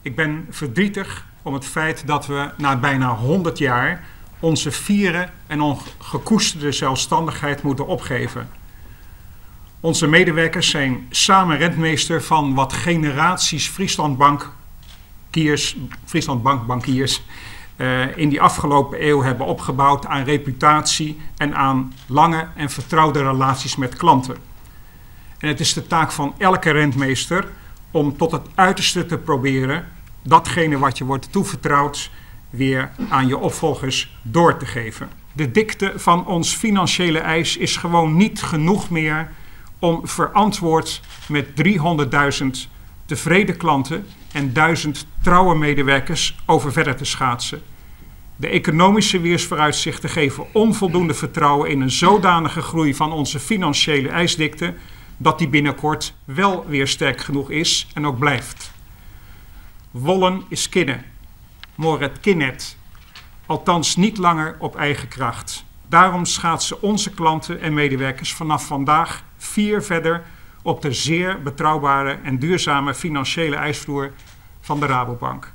Ik ben verdrietig om het feit dat we na bijna 100 jaar onze fiere en gekoesterde zelfstandigheid moeten opgeven. Onze medewerkers zijn samen rentmeester van wat generaties Frieslandbankbankiers in die afgelopen eeuw hebben opgebouwd aan reputatie en aan lange en vertrouwde relaties met klanten. En het is de taak van elke rentmeester om tot het uiterste te proberen datgene wat je wordt toevertrouwd weer aan je opvolgers door te geven. De dikte van ons financiële eis is gewoon niet genoeg meer om verantwoord met 300.000 tevreden klanten en 1000 trouwe medewerkers over verder te schaatsen. De economische weersvooruitzichten geven onvoldoende vertrouwen in een zodanige groei van onze financiële eisdikte dat die binnenkort wel weer sterk genoeg is en ook blijft. Wollen is kinnen, moret kinnet, althans niet langer op eigen kracht. Daarom schaatsen onze klanten en medewerkers vanaf vandaag 4 verder op de zeer betrouwbare en duurzame financiële eisvloer van de Rabobank.